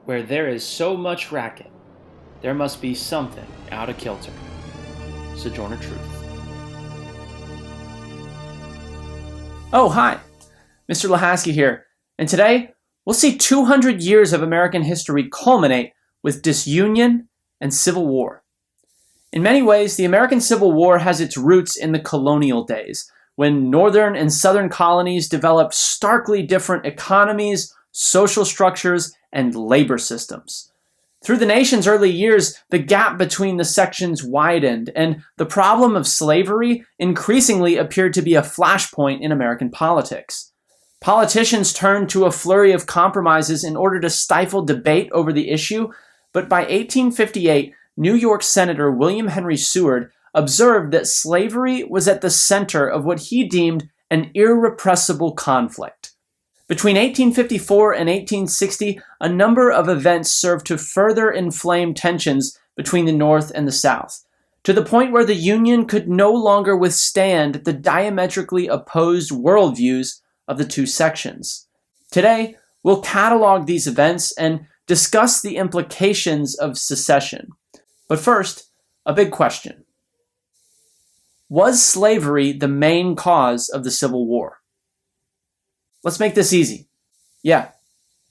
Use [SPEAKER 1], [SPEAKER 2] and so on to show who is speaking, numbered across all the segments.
[SPEAKER 1] Where there is so much racket, there must be something out of kilter. Sojourner Truth.
[SPEAKER 2] Oh, hi. Mr. Lahasky here. And today, we'll see 200 years of American history culminate with disunion and civil war. In many ways, the American Civil War has its roots in the colonial days, when northern and southern colonies developed starkly different economies, social structures, and labor systems. Through the nation's early years, the gap between the sections widened, and the problem of slavery increasingly appeared to be a flashpoint in American politics. Politicians turned to a flurry of compromises in order to stifle debate over the issue, but by 1858, New York Senator William Henry Seward observed that slavery was at the center of what he deemed an irrepressible conflict. Between 1854 and 1860, a number of events served to further inflame tensions between the North and the South, to the point where the Union could no longer withstand the diametrically opposed worldviews of the two sections. Today, we'll catalog these events and discuss the implications of secession. But first, a big question. Was slavery the main cause of the Civil War? Let's make this easy. Yeah,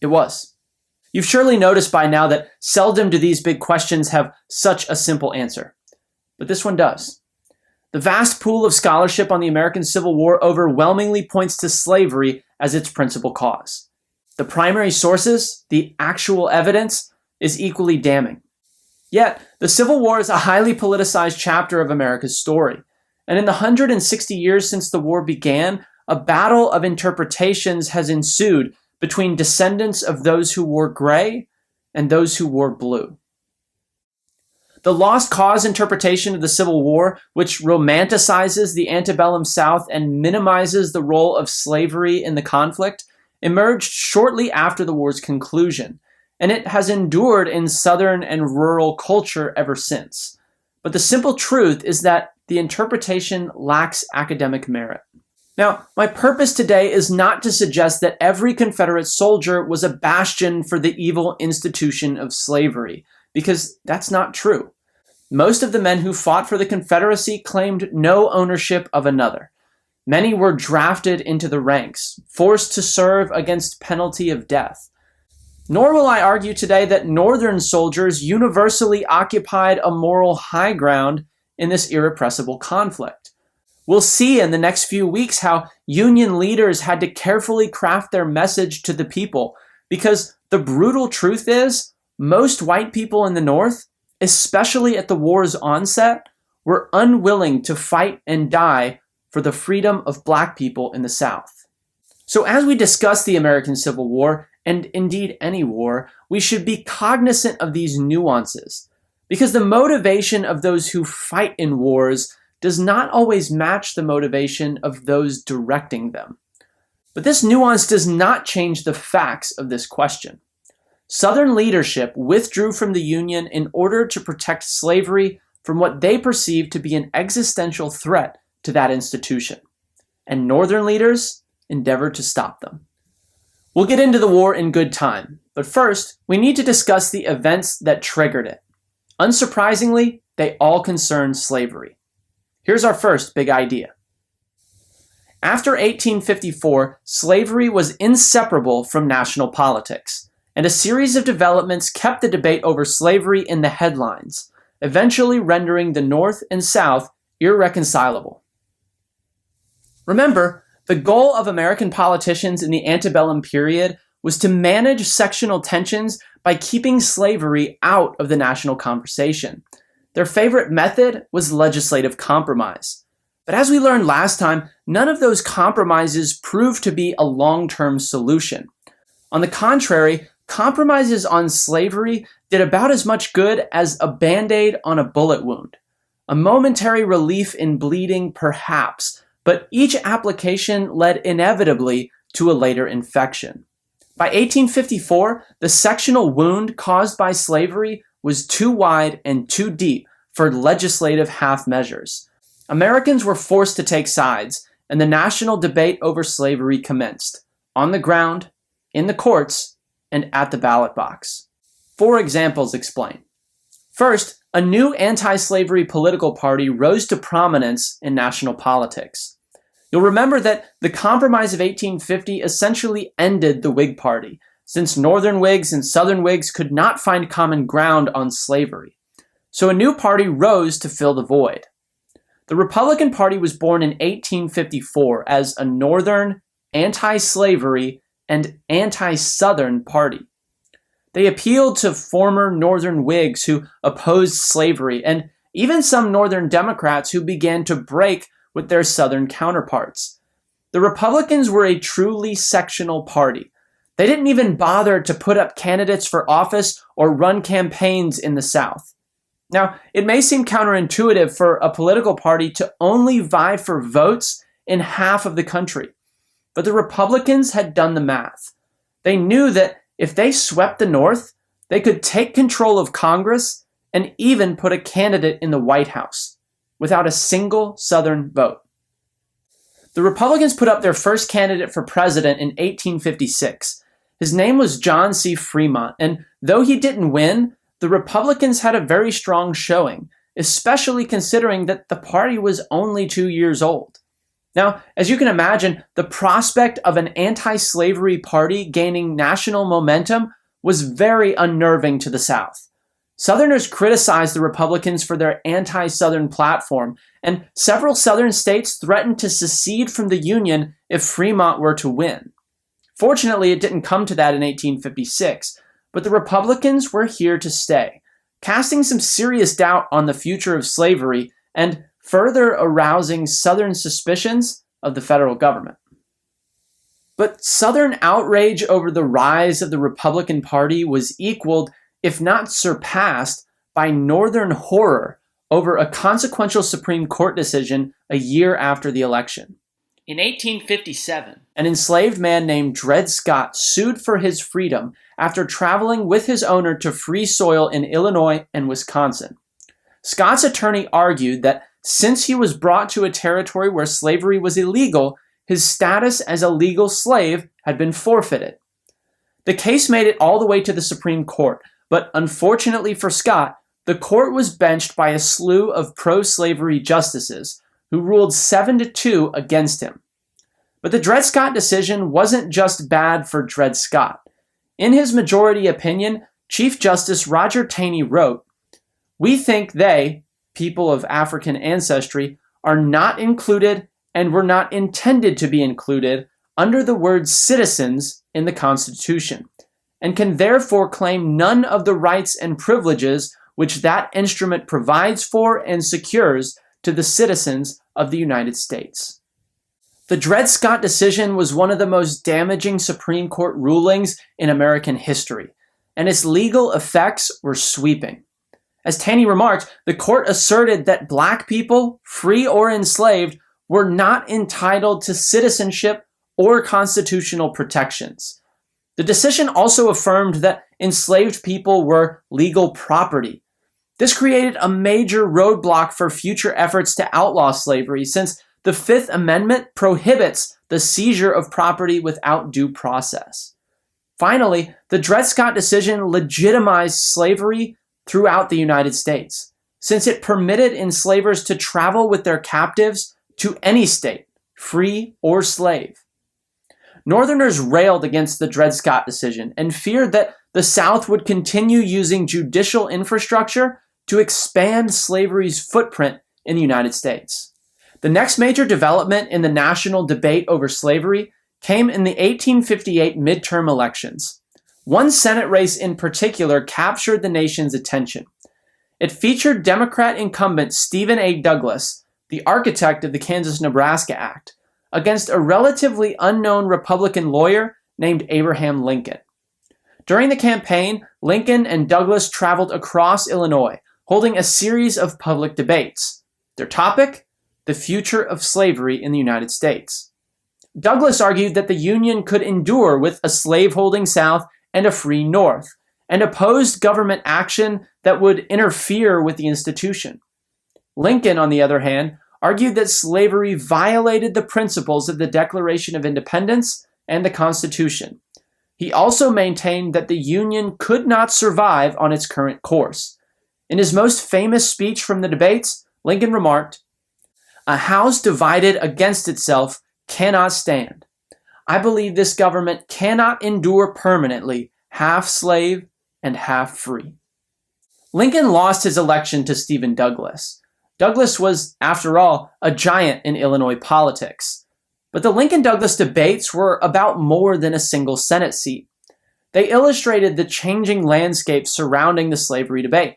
[SPEAKER 2] it was. You've surely noticed by now that seldom do these big questions have such a simple answer. But this one does. The vast pool of scholarship on the American Civil War overwhelmingly points to slavery as its principal cause. The primary sources, the actual evidence, is equally damning. Yet, the Civil War is a highly politicized chapter of America's story. And in the 160 years since the war began, a battle of interpretations has ensued between descendants of those who wore gray and those who wore blue. The lost cause interpretation of the Civil War, which romanticizes the antebellum South and minimizes the role of slavery in the conflict, emerged shortly after the war's conclusion, and it has endured in Southern and rural culture ever since. But the simple truth is that the interpretation lacks academic merit. Now, my purpose today is not to suggest that every Confederate soldier was a bastion for the evil institution of slavery, because that's not true. Most of the men who fought for the Confederacy claimed no ownership of another. Many were drafted into the ranks, forced to serve against penalty of death. Nor will I argue today that Northern soldiers universally occupied a moral high ground in this irrepressible conflict. We'll see in the next few weeks how Union leaders had to carefully craft their message to the people, because the brutal truth is, most white people in the North, especially at the war's onset, were unwilling to fight and die for the freedom of black people in the South. So as we discuss the American Civil War, and indeed any war, we should be cognizant of these nuances, because the motivation of those who fight in wars does not always match the motivation of those directing them. But this nuance does not change the facts of this question. Southern leadership withdrew from the Union in order to protect slavery from what they perceived to be an existential threat to that institution, and Northern leaders endeavored to stop them. We'll get into the war in good time, but first, we need to discuss the events that triggered it. Unsurprisingly, they all concern slavery. Here's our first big idea. After 1854, slavery was inseparable from national politics, and a series of developments kept the debate over slavery in the headlines, eventually rendering the North and South irreconcilable. Remember, the goal of American politicians in the antebellum period was to manage sectional tensions by keeping slavery out of the national conversation. Their favorite method was legislative compromise. But as we learned last time, none of those compromises proved to be a long-term solution. On the contrary, compromises on slavery did about as much good as a Band-Aid on a bullet wound. A momentary relief in bleeding, perhaps, but each application led inevitably to a later infection. By 1854, the sectional wound caused by slavery was too wide and too deep for legislative half measures. Americans were forced to take sides, and the national debate over slavery commenced, on the ground, in the courts, and at the ballot box. 4 examples explain. First, a new anti-slavery political party rose to prominence in national politics. You'll remember that the Compromise of 1850 essentially ended the Whig Party, since Northern Whigs and Southern Whigs could not find common ground on slavery. So a new party rose to fill the void. The Republican Party was born in 1854 as a Northern, anti-slavery, and anti-Southern party. They appealed to former Northern Whigs who opposed slavery, and even some Northern Democrats who began to break with their Southern counterparts. The Republicans were a truly sectional party. They didn't even bother to put up candidates for office or run campaigns in the South. Now, it may seem counterintuitive for a political party to only vie for votes in half of the country, but the Republicans had done the math. They knew that if they swept the North, they could take control of Congress and even put a candidate in the White House without a single Southern vote. The Republicans put up their first candidate for president in 1856. His name was John C. Fremont, and though he didn't win, the Republicans had a very strong showing, especially considering that the party was only 2 years old. Now, as you can imagine, the prospect of an anti-slavery party gaining national momentum was very unnerving to the South. Southerners criticized the Republicans for their anti-Southern platform, and several Southern states threatened to secede from the Union if Fremont were to win. Fortunately, it didn't come to that in 1856, but the Republicans were here to stay, casting some serious doubt on the future of slavery and further arousing Southern suspicions of the federal government. But Southern outrage over the rise of the Republican Party was equaled, if not surpassed, by Northern horror over a consequential Supreme Court decision a year after the election.
[SPEAKER 1] In 1857,
[SPEAKER 2] an enslaved man named Dred Scott sued for his freedom after traveling with his owner to free soil in Illinois and Wisconsin. Scott's attorney argued that since he was brought to a territory where slavery was illegal, his status as a legal slave had been forfeited. The case made it all the way to the Supreme Court, but unfortunately for Scott, the court was benched by a slew of pro-slavery justices who ruled 7-2 against him. But the Dred Scott decision wasn't just bad for Dred Scott. In his majority opinion, Chief Justice Roger Taney wrote, "We think they, people of African ancestry, are not included and were not intended to be included under the word citizens in the Constitution, and can therefore claim none of the rights and privileges which that instrument provides for and secures to the citizens of the United States." The Dred Scott decision was one of the most damaging Supreme Court rulings in American history, and its legal effects were sweeping. As Taney remarked, the court asserted that black people, free or enslaved, were not entitled to citizenship or constitutional protections. The decision also affirmed that enslaved people were legal property. This created a major roadblock for future efforts to outlaw slavery, since the Fifth Amendment prohibits the seizure of property without due process. Finally, the Dred Scott decision legitimized slavery throughout the United States, since it permitted enslavers to travel with their captives to any state, free or slave. Northerners railed against the Dred Scott decision and feared that the South would continue using judicial infrastructure to expand slavery's footprint in the United States. The next major development in the national debate over slavery came in the 1858 midterm elections. One Senate race in particular captured the nation's attention. It featured Democrat incumbent Stephen A. Douglas, the architect of the Kansas-Nebraska Act, against a relatively unknown Republican lawyer named Abraham Lincoln. During the campaign, Lincoln and Douglas traveled across Illinois, holding a series of public debates. Their topic? The future of slavery in the United States. Douglas argued that the Union could endure with a slaveholding South and a free North, and opposed government action that would interfere with the institution. Lincoln, on the other hand, argued that slavery violated the principles of the Declaration of Independence and the Constitution. He also maintained that the Union could not survive on its current course. In his most famous speech from the debates, Lincoln remarked, "A house divided against itself cannot stand. I believe this government cannot endure permanently half slave and half free." Lincoln lost his election to Stephen Douglas. Douglas was, after all, a giant in Illinois politics. But the LincolnDouglas debates were about more than a single Senate seat. They illustrated the changing landscape surrounding the slavery debate.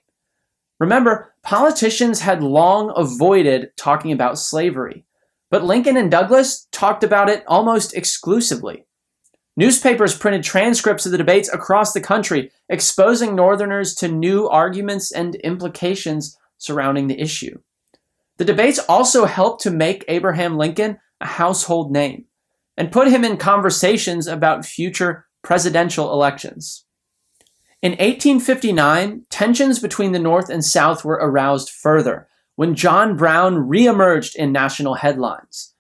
[SPEAKER 2] Remember, politicians had long avoided talking about slavery, but Lincoln and Douglas talked about it almost exclusively. Newspapers printed transcripts of the debates across the country, exposing Northerners to new arguments and implications surrounding the issue. The debates also helped to make Abraham Lincoln a household name and put him in conversations about future presidential elections. In 1859, tensions between the North and South were aroused further when John Brown reemerged in national headlines.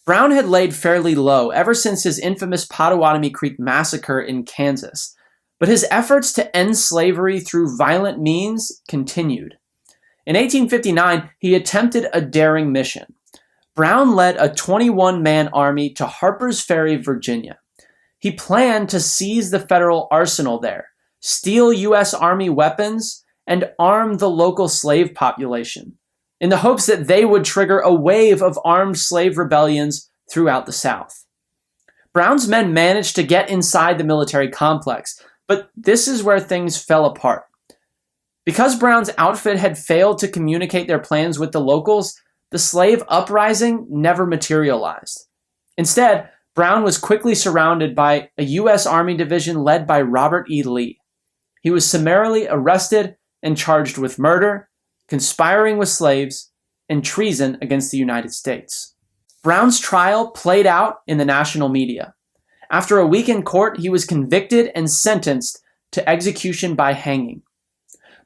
[SPEAKER 2] Brown had laid fairly low ever since his infamous Pottawatomie Creek Massacre in Kansas, but his efforts to end slavery through violent means continued. In 1859, he attempted a daring mission. Brown led a 21-man army to Harper's Ferry, Virginia. He planned to seize the federal arsenal there, steal U.S. Army weapons, and arm the local slave population, in the hopes that they would trigger a wave of armed slave rebellions throughout the South. Brown's men managed to get inside the military complex, but this is where things fell apart. Because Brown's outfit had failed to communicate their plans with the locals, the slave uprising never materialized. Instead, Brown was quickly surrounded by a U.S. Army division led by Robert E. Lee. He was summarily arrested and charged with murder, conspiring with slaves, and treason against the United States. Brown's trial played out in the national media. After a week in court, he was convicted and sentenced to execution by hanging.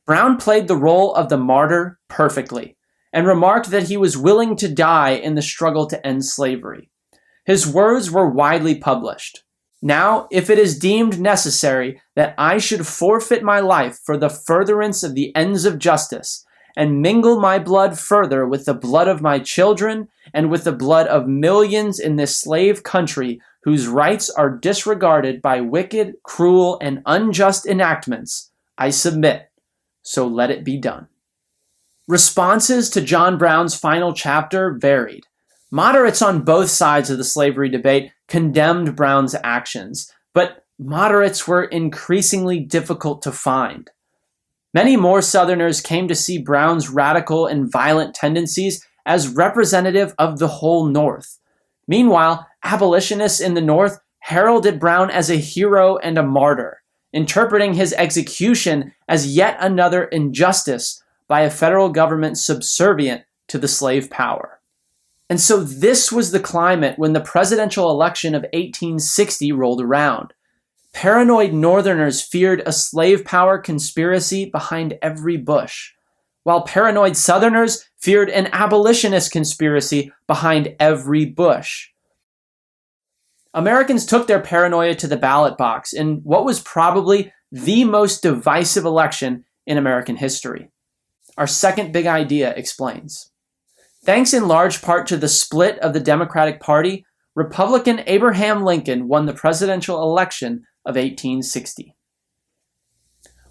[SPEAKER 2] Brown played the role of the martyr perfectly and remarked that he was willing to die in the struggle to end slavery. His words were widely published. "Now, if it is deemed necessary that I should forfeit my life for the furtherance of the ends of justice, and mingle my blood further with the blood of my children and with the blood of millions in this slave country whose rights are disregarded by wicked, cruel, and unjust enactments, I submit. So let it be done." Responses to John Brown's final chapter varied. Moderates on both sides of the slavery debate condemned Brown's actions, but moderates were increasingly difficult to find. Many more Southerners came to see Brown's radical and violent tendencies as representative of the whole North. Meanwhile, abolitionists in the North heralded Brown as a hero and a martyr, interpreting his execution as yet another injustice by a federal government subservient to the slave power. And so this was the climate when the presidential election of 1860 rolled around. Paranoid Northerners feared a slave power conspiracy behind every bush, while paranoid Southerners feared an abolitionist conspiracy behind every bush. Americans took their paranoia to the ballot box in what was probably the most divisive election in American history. Our second big idea explains. Thanks in large part to the split of the Democratic Party, Republican Abraham Lincoln won the presidential election of 1860.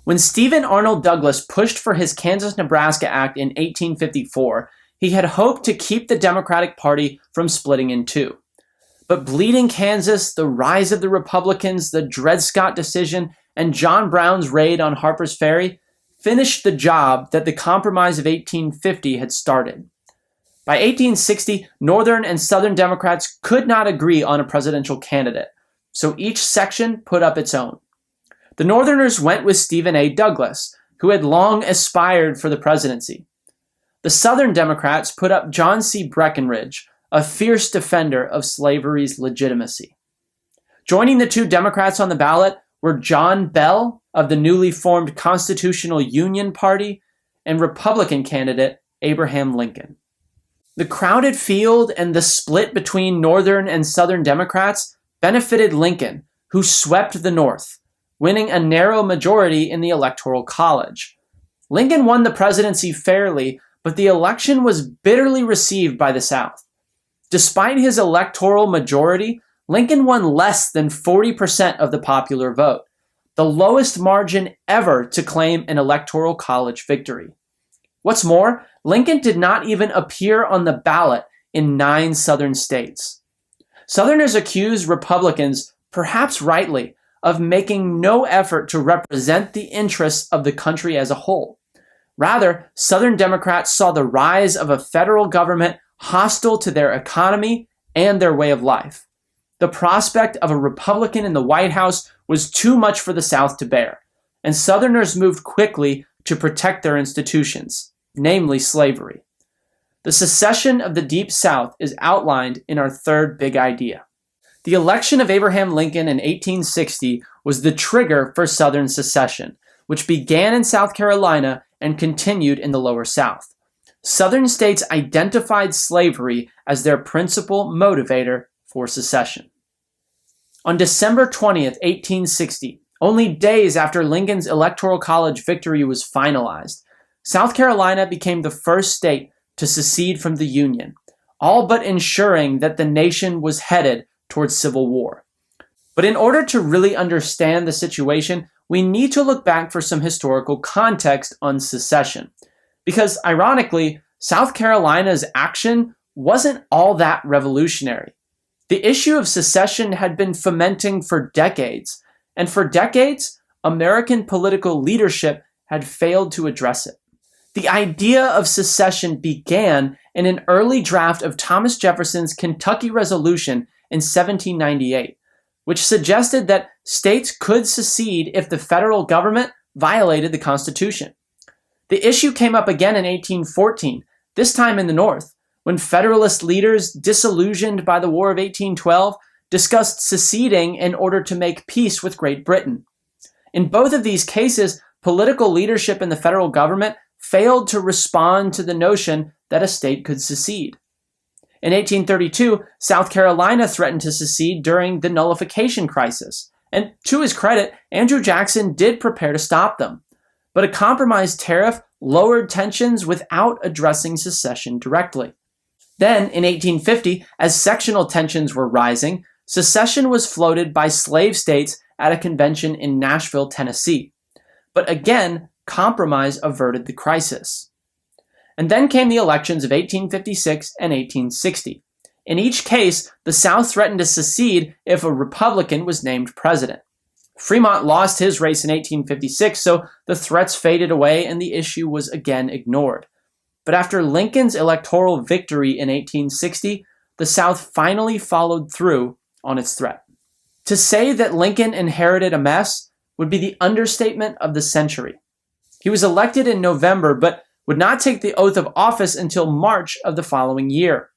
[SPEAKER 2] When Stephen Arnold Douglas pushed for his Kansas-Nebraska Act in 1854, he had hoped to keep the Democratic Party from splitting in two. But Bleeding Kansas, the rise of the Republicans, the Dred Scott decision, and John Brown's raid on Harper's Ferry finished the job that the Compromise of 1850 had started. By 1860, Northern and Southern Democrats could not agree on a presidential candidate, so each section put up its own. The Northerners went with Stephen A. Douglas, who had long aspired for the presidency. The Southern Democrats put up John C. Breckinridge, a fierce defender of slavery's legitimacy. Joining the two Democrats on the ballot were John Bell of the newly formed Constitutional Union Party and Republican candidate Abraham Lincoln. The crowded field and the split between Northern and Southern Democrats benefited Lincoln, who swept the North, winning a narrow majority in the Electoral College. Lincoln won the presidency fairly, but the election was bitterly received by the South. Despite his electoral majority, Lincoln won less than 40% of the popular vote, the lowest margin ever to claim an Electoral College victory. What's more, Lincoln did not even appear on the ballot in 9 Southern states. Southerners accused Republicans, perhaps rightly, of making no effort to represent the interests of the country as a whole. Rather, Southern Democrats saw the rise of a federal government hostile to their economy and their way of life. The prospect of a Republican in the White House was too much for the South to bear, and Southerners moved quickly to protect their institutions, namely slavery. The secession of the Deep South is outlined in our third big idea. The election of Abraham Lincoln in 1860 was the trigger for Southern secession, which began in South Carolina and continued in the Lower South. Southern states identified slavery as their principal motivator for secession. On December 20th, 1860, only days after Lincoln's Electoral College victory was finalized, South Carolina became the first state to secede from the Union, all but ensuring that the nation was headed towards civil war. But in order to really understand the situation, we need to look back for some historical context on secession. Because, ironically, South Carolina's action wasn't all that revolutionary. The issue of secession had been fermenting for decades, and for decades, American political leadership had failed to address it. The idea of secession began in an early draft of Thomas Jefferson's Kentucky Resolution in 1798, which suggested that states could secede if the federal government violated the Constitution. The issue came up again in 1814, this time in the North, when Federalist leaders, disillusioned by the War of 1812, discussed seceding in order to make peace with Great Britain. In both of these cases, political leadership in the federal government failed to respond to the notion that a state could secede. In 1832, South Carolina threatened to secede during the nullification crisis, and to his credit, Andrew Jackson did prepare to stop them. But a compromise tariff lowered tensions without addressing secession directly. Then, in 1850, as sectional tensions were rising, secession was floated by slave states at a convention in Nashville, Tennessee. But again, compromise averted the crisis. And then came the elections of 1856 and 1860. In each case, the South threatened to secede if a Republican was named president. Fremont lost his race in 1856, so the threats faded away and the issue was again ignored. But after Lincoln's electoral victory in 1860, the South finally followed through on its threat. To say that Lincoln inherited a mess would be the understatement of the century. He was elected in November, but would not take the oath of office until March of the following year.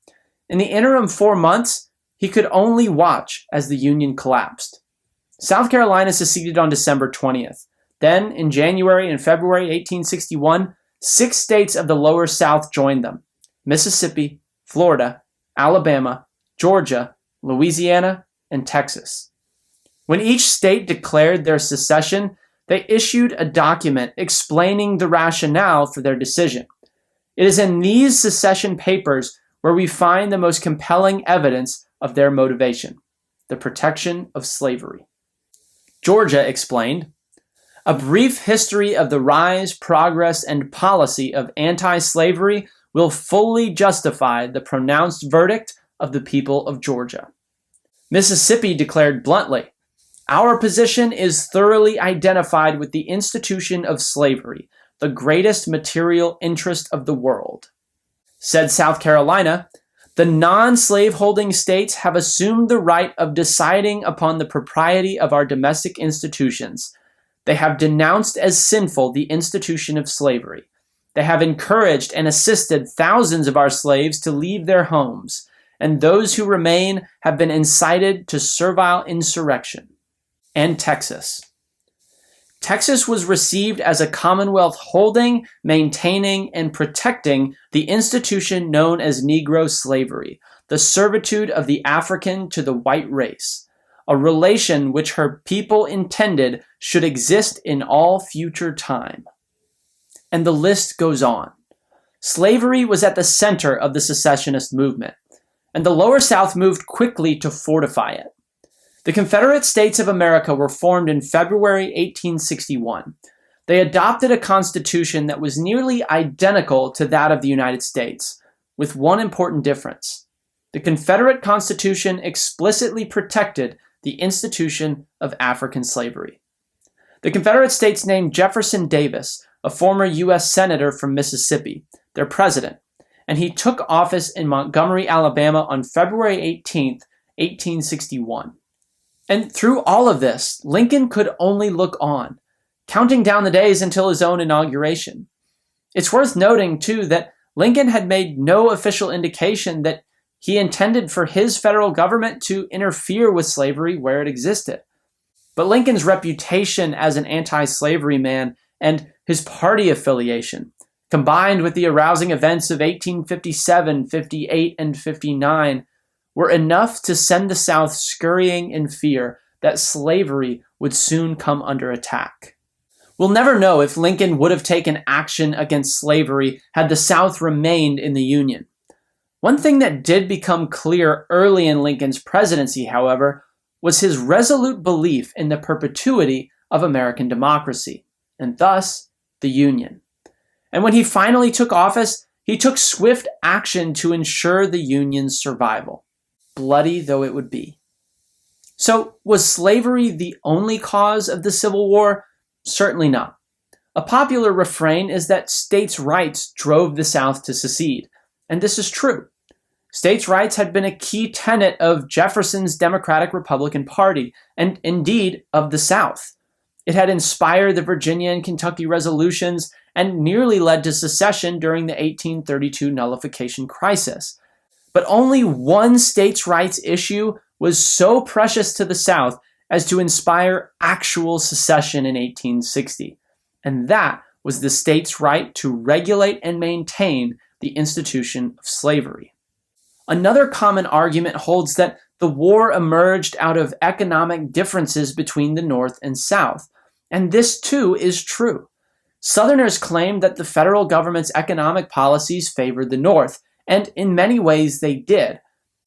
[SPEAKER 2] In the interim 4 months, he could only watch as the Union collapsed. South Carolina seceded on December 20th. Then, in January and February 1861, 6 states of the Lower South joined them: Mississippi, Florida, Alabama, Georgia, Louisiana, and Texas. When each state declared their secession, they issued a document explaining the rationale for their decision. It is in these secession papers where we find the most compelling evidence of their motivation: the protection of slavery. Georgia explained, "A brief history of the rise, progress, and policy of anti-slavery will fully justify the pronounced verdict of the people of Georgia." Mississippi declared bluntly, "Our position is thoroughly identified with the institution of slavery, the greatest material interest of the world." Said South Carolina, "The non-slaveholding states have assumed the right of deciding upon the propriety of our domestic institutions. They have denounced as sinful the institution of slavery. They have encouraged and assisted thousands of our slaves to leave their homes, and those who remain have been incited to servile insurrection." And Texas. Texas was received as a commonwealth holding, maintaining, and protecting the institution known as Negro slavery, the servitude of the African to the white race. a relation which her people intended should exist in all future time. And the list goes on. Slavery was at the center of the secessionist movement, and the Lower South moved quickly to fortify it. The Confederate States of America were formed in February 1861. They adopted a constitution that was nearly identical to that of the United States, with one important difference. The Confederate Constitution explicitly protected the institution of African slavery. The Confederate States named Jefferson Davis, a former U.S. Senator from Mississippi, their president, and he took office in Montgomery, Alabama on February 18, 1861. And through all of this, Lincoln could only look on, counting down the days until his own inauguration. It's worth noting, too, that Lincoln had made no official indication that he intended for his federal government to interfere with slavery where it existed. But Lincoln's reputation as an anti-slavery man and his party affiliation, combined with the arousing events of 1857, 58, and 59, were enough to send the South scurrying in fear that slavery would soon come under attack. We'll never know if Lincoln would have taken action against slavery had the South remained in the Union. One thing that did become clear early in Lincoln's presidency, however, was his resolute belief in the perpetuity of American democracy, and thus the Union. And when he finally took office, he took swift action to ensure the Union's survival, bloody though it would be. So, was slavery the only cause of the Civil War? Certainly not. A popular refrain is that states' rights drove the South to secede, and this is true. States' rights had been a key tenet of Jefferson's Democratic Republican Party, and indeed of the South. It had inspired the Virginia and Kentucky resolutions and nearly led to secession during the 1832 nullification crisis. But only one states' rights issue was so precious to the South as to inspire actual secession in 1860, and that was the states' right to regulate and maintain the institution of slavery. Another common argument holds that the war emerged out of economic differences between the North and South, and this too is true. Southerners claimed that the federal government's economic policies favored the North, and in many ways they did.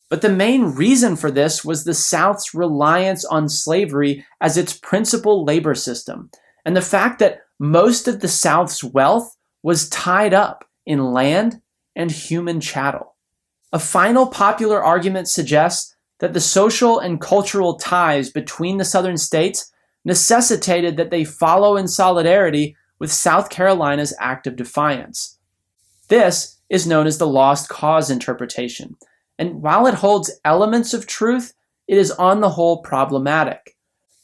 [SPEAKER 2] But the main reason for this was the South's reliance on slavery as its principal labor system, and the fact that most of the South's wealth was tied up in land and human chattel. A final popular argument suggests that the social and cultural ties between the Southern states necessitated that they follow in solidarity with South Carolina's act of defiance. This is known as the lost cause interpretation, and while it holds elements of truth, it is on the whole problematic.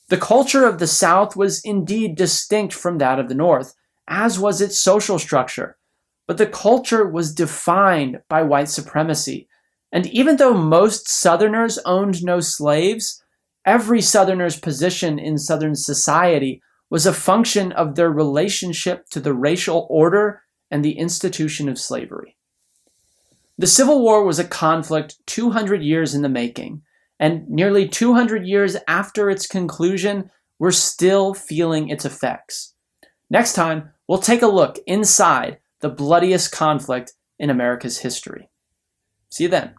[SPEAKER 2] The culture of the South was indeed distinct from that of the North, as was its social structure, but the culture was defined by white supremacy, and even though most Southerners owned no slaves, every Southerner's position in Southern society was a function of their relationship to the racial order and the institution of slavery. The Civil War was a conflict 200 years in the making, and nearly 200 years after its conclusion, we're still feeling its effects. Next time, we'll take a look inside the bloodiest conflict in America's history. See you then.